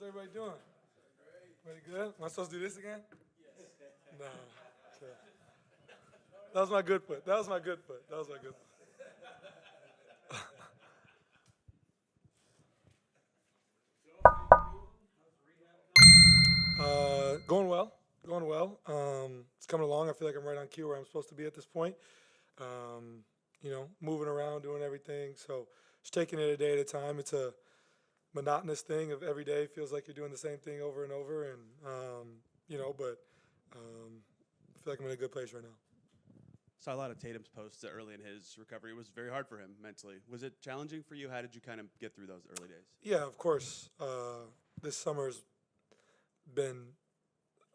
How's everybody doing? Pretty good? Am I supposed to do this again? Yes. No. Okay. That was my good foot. That was my good foot. Going well. Going well. It's coming along. I feel like I'm right on cue where I'm supposed to be at this point. Moving around, doing everything. So just taking it a day at a time. It's a monotonous thing of every day. Feels like you're doing the same thing over and over. I feel like I'm in a good place right now. Saw a lot of Tatum's posts early in his recovery. It was very hard for him mentally. Was it challenging for you? How did you kind of get through those early days? Yeah, of course. This summer's been,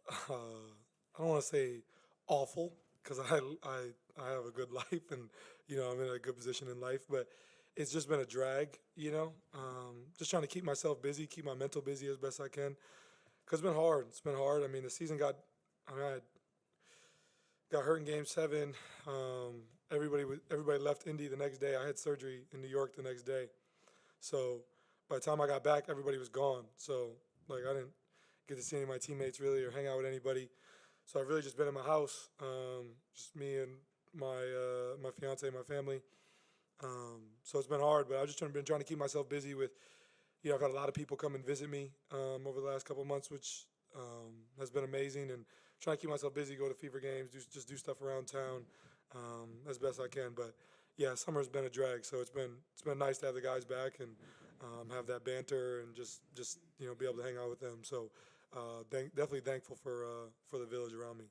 I don't want to say awful because I have a good life and, I'm in a good position in life, but it's just been a drag. Just trying to keep myself busy, keep my mental busy as best I can because it's been hard. It's been hard. I mean, the season I got hurt in Game 7. Everybody left Indy the next day. I had surgery in New York the next day. So by the time I got back, everybody was gone. So, I didn't get to see any of my teammates really or hang out with anybody. So I've really just been in my house, just me and my fiance and my family. So it's been hard, but I've just been trying to keep myself busy with, I've had a lot of people come and visit me over the last couple of months, which has been amazing, and trying to keep myself busy, go to Fever games, just do stuff around town as best I can. But yeah, summer's been a drag, so it's been nice to have the guys back and have that banter and just be able to hang out with them. So definitely thankful for the village around me.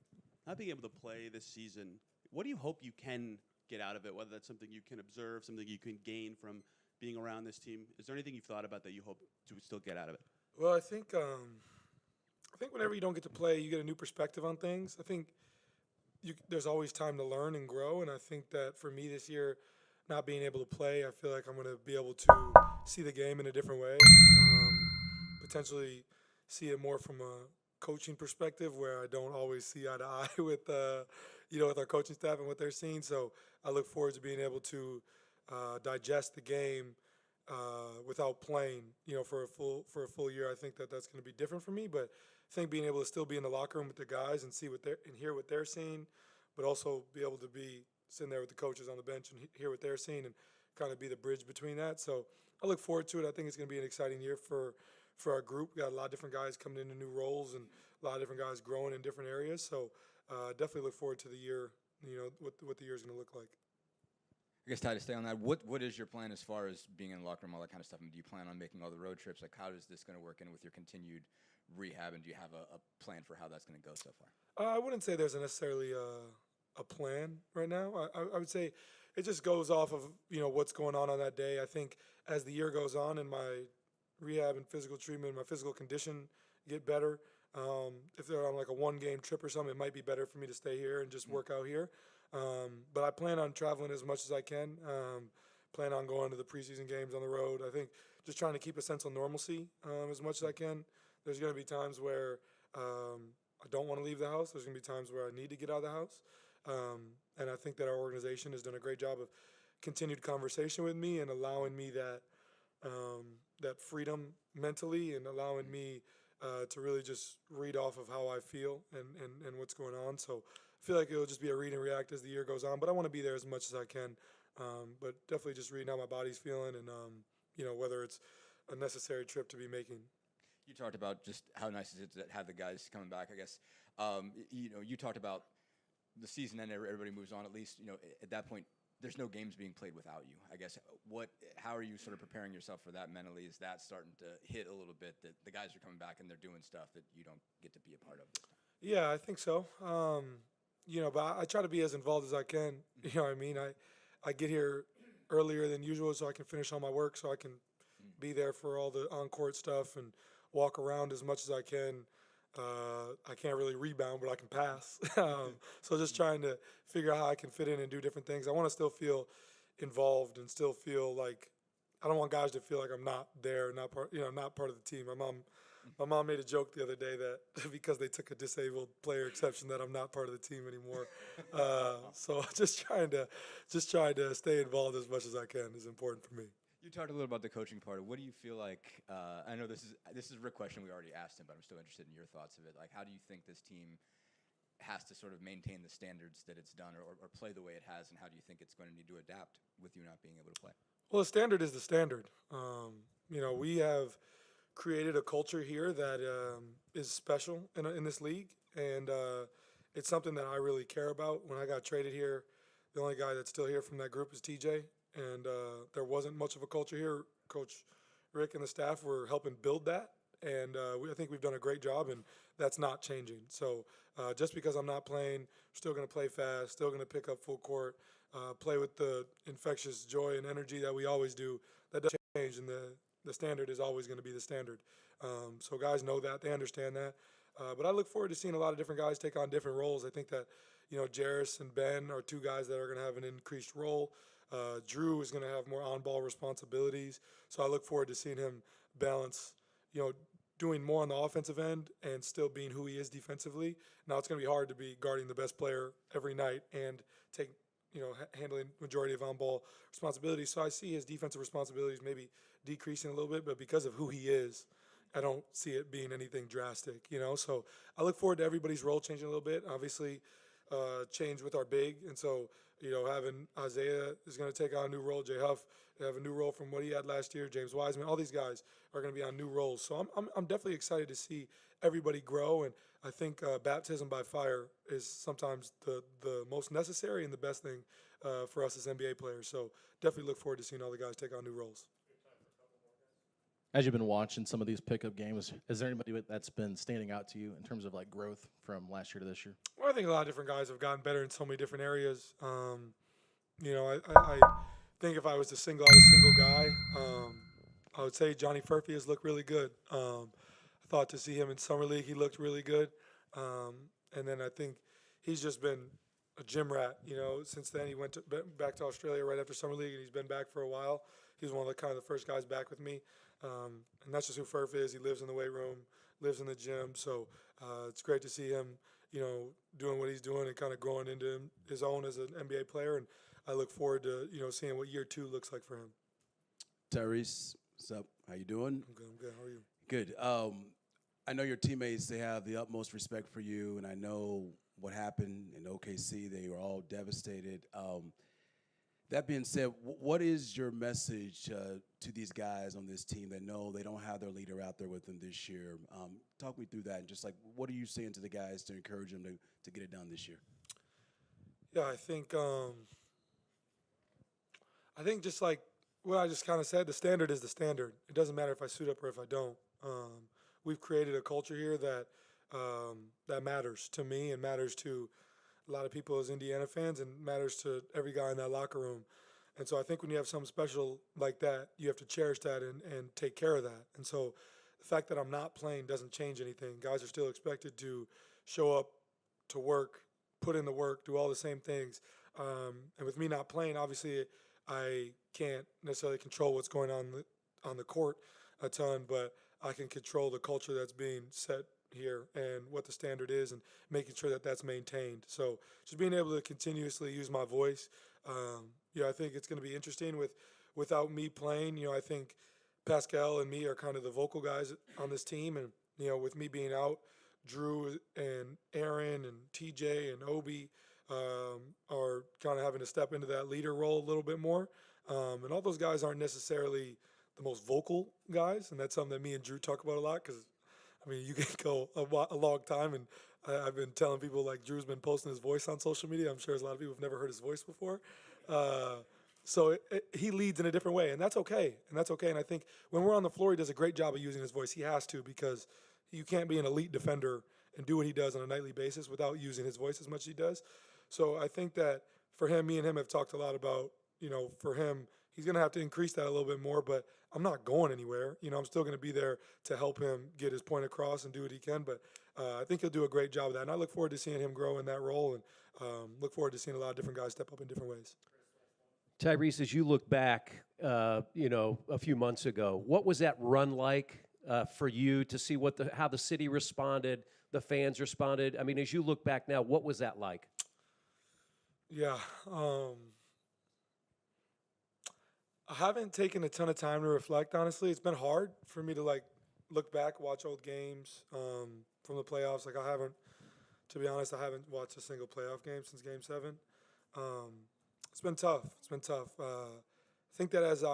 Not being able to play this season, what do you hope you can get out of it? Whether that's something you can observe, something you can gain from being around this team. Is there anything you've thought about that you hope to still get out of it? Well, I think whenever you don't get to play, you get a new perspective on things. I think there's always time to learn and grow, and I think that for me this year, not being able to play, I feel like I'm going to be able to see the game in a different way, potentially see it more from a coaching perspective where I don't always see eye to eye with with our coaching staff and what they're seeing. So I look forward to being able to digest the game without playing, for a full year. I think that's going to be different for me, but I think being able to still be in the locker room with the guys and hear what they're seeing, but also be able to be sitting there with the coaches on the bench and hear what they're seeing and kind of be the bridge between that. So I look forward to it. I think it's going to be an exciting year for our group. We got a lot of different guys coming into new roles and a lot of different guys growing in different areas. So definitely look forward to the year, what the year is going to look like. I guess, Ty, to stay on that, what is your plan as far as being in the locker room, all that kind of stuff? I mean, do you plan on making all the road trips? Like, how is this going to work in with your continued rehab, and do you have a plan for how that's going to go so far? I wouldn't say there's necessarily a plan right now. I would say it just goes off of, what's going on that day. I think as the year goes on and my rehab and physical treatment, my physical condition get better, if they're on like a one-game trip or something, it might be better for me to stay here and just work out here. But I plan on traveling as much as I can. Plan on going to the preseason games on the road. I think just trying to keep a sense of normalcy as much as I can. There's going to be times where I don't want to leave the house. There's going to be times where I need to get out of the house. And I think that our organization has done a great job of continued conversation with me and allowing me that freedom mentally and allowing me to really just read off of how I feel and what's going on. So I feel like it'll just be a read and react as the year goes on, but I want to be there as much as I can. But definitely just reading how my body's feeling and, whether it's a necessary trip to be making. You talked about just how nice it is to have the guys coming back, I guess. You talked about the season and everybody moves on. At least, at that point, there's no games being played without you. I guess, how are you sort of preparing yourself for that mentally? Is that starting to hit a little bit that the guys are coming back and they're doing stuff that you don't get to be a part of this time? Yeah, I think so. But I try to be as involved as I can. You know what I mean? I get here earlier than usual so I can finish all my work, so I can be there for all the on-court stuff and walk around as much as I can. I can't really rebound, but I can pass. So just trying to figure out how I can fit in and do different things. I want to still feel involved and still feel like I don't want guys to feel like I'm not there, not part of the team. My mom made a joke the other day that because they took a disabled player exception that I'm not part of the team anymore. So just trying to stay involved as much as I can is important for me. You talked a little about the coaching part. What do you feel like? I know this is a question we already asked him, but I'm still interested in your thoughts of it. Like, how do you think this team has to sort of maintain the standards that it's done, or play the way it has, and how do you think it's going to need to adapt with you not being able to play? Well, the standard is the standard. We have created a culture here that is special in this league, and it's something that I really care about. When I got traded here, the only guy that's still here from that group is TJ, and there wasn't much of a culture here. Coach Rick and the staff were helping build that, and I think we've done a great job, and that's not changing. So just because I'm not playing, we're still going to play fast, still going to pick up full court, play with the infectious joy and energy that we always do. That doesn't change, and the standard is always going to be the standard. So guys know that, they understand that. But I look forward to seeing a lot of different guys take on different roles. I think that, Jairus and Ben are two guys that are going to have an increased role. Drew is going to have more on-ball responsibilities. So I look forward to seeing him balance, doing more on the offensive end and still being who he is defensively. Now it's going to be hard to be guarding the best player every night and take, handling majority of on-ball responsibilities. So I see his defensive responsibilities maybe decreasing a little bit, but because of who he is, I don't see it being anything drastic, So I look forward to everybody's role changing a little bit. Obviously, change with our big, and so having Isaiah is going to take on a new role. Jay Huff have a new role from what he had last year. James Wiseman, all these guys are going to be on new roles. So I'm definitely excited to see everybody grow, and I think baptism by fire is sometimes the most necessary and the best thing for us as NBA players. So definitely look forward to seeing all the guys take on new roles. As you've been watching some of these pickup games, is there anybody that's been standing out to you in terms of like growth from last year to this year? Well, I think a lot of different guys have gotten better in so many different areas. I think if I was to single out a single guy, I would say Johnny Furphy has looked really good. I thought to see him in Summer League, he looked really good. And then I think he's just been a gym rat, since then. He went back to Australia right after Summer League, and he's been back for a while. He's one of the first guys back with me. And that's just who Furf is. He lives in the weight room, lives in the gym. So it's great to see him, doing what he's doing and kind of growing into his own as an NBA player. And I look forward to, seeing what year 2 looks like for him. Tyrese, what's up? How you doing? I'm good. How are you? Good. I know your teammates, they have the utmost respect for you, and I know what happened in OKC. They were all devastated. That being said, what is your message to these guys on this team that know they don't have their leader out there with them this year? Talk me through that, and just like, what are you saying to the guys to encourage them to get it done this year? Yeah, I think just like what I just kind of said, the standard is the standard. It doesn't matter if I suit up or if I don't. We've created a culture here that matters to me and matters to a lot of people as Indiana fans and matters to every guy in that locker room. And so I think when you have something special like that, you have to cherish that and take care of that. And so the fact that I'm not playing doesn't change anything. Guys are still expected to show up to work, put in the work, do all the same things. And with me not playing, obviously I can't necessarily control what's going on the court a ton, but I can control the culture that's being set here and what the standard is and making sure that that's maintained. So just being able to continuously use my voice, I think it's going to be interesting without me playing. I think Pascal and me are kind of the vocal guys on this team, and with me being out, Drew and Aaron and TJ and Obi are kind of having to step into that leader role a little bit more. And all those guys aren't necessarily the most vocal guys, and that's something that me and Drew talk about a lot because, you can go a long time, and I've been telling people, like, Drew's been posting his voice on social media. I'm sure there's a lot of people who've never heard his voice before. So he leads in a different way, and that's okay. And I think when we're on the floor, he does a great job of using his voice. He has to, because you can't be an elite defender and do what he does on a nightly basis without using his voice as much as he does. So I think that for him, me and him have talked a lot about, for him, he's going to have to increase that a little bit more, but I'm not going anywhere. I'm still going to be there to help him get his point across and do what he can. But I think he'll do a great job of that. And I look forward to seeing him grow in that role, and look forward to seeing a lot of different guys step up in different ways. Tyrese, as you look back, a few months ago, what was that run like for you to see how the city responded, the fans responded? As you look back now, what was that like? I haven't taken a ton of time to reflect, honestly. It's been hard for me to like look back, watch old games from the playoffs. Like I haven't, to be honest, I haven't watched a single playoff game since Game 7. It's been tough. It's been tough. I think that as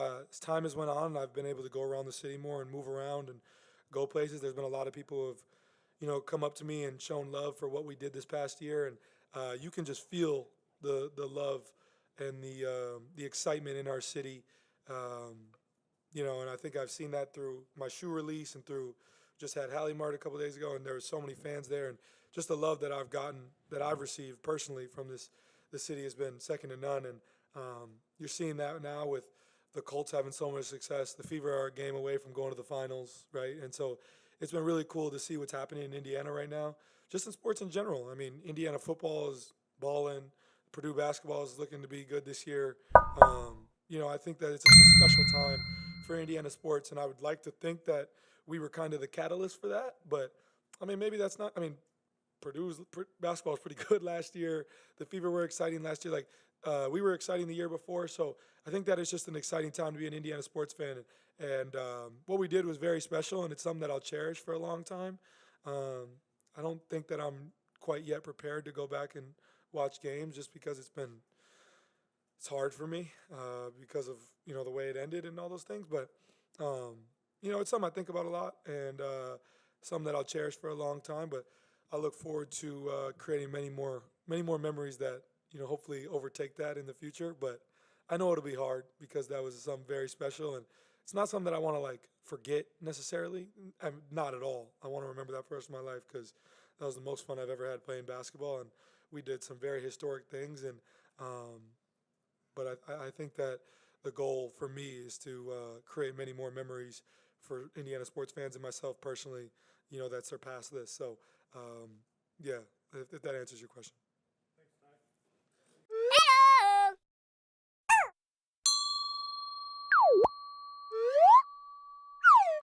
time has went on, and I've been able to go around the city more and move around and go places. There's been a lot of people who have, come up to me and shown love for what we did this past year, and you can just feel the love and the excitement in our city. And I think I've seen that through my shoe release and through just had Haliburton a couple days ago, and there were so many fans there, and just the love that I've gotten, that I've received personally from the city has been second to none. And you're seeing that now with the Colts having so much success. The Fever are a game away from going to the finals, right? And so it's been really cool to see what's happening in Indiana right now, just in sports in general. I mean, Indiana football is balling. Purdue basketball is looking to be good this year. I think that it's just a special time for Indiana sports, and I would like to think that we were kind of the catalyst for that. But, I mean, maybe that's not – I mean, Purdue's basketball was pretty good last year. The Fever were exciting last year. We were exciting the year before. So I think that it's just an exciting time to be an Indiana sports fan. And what we did was very special, and it's something that I'll cherish for a long time. I don't think that I'm quite yet prepared to go back and watch games just because it's hard for me because of, the way it ended and all those things. But, it's something I think about a lot and something that I'll cherish for a long time. But I look forward to creating many more memories that, hopefully overtake that in the future. But I know it'll be hard because that was something very special, and it's not something that I want to forget necessarily. Not at all. I want to remember that for the rest of my life because that was the most fun I've ever had playing basketball, and we did some very historic things. And but I think that the goal for me is to create many more memories for Indiana sports fans and myself personally, that surpass this. So, if that answers your question.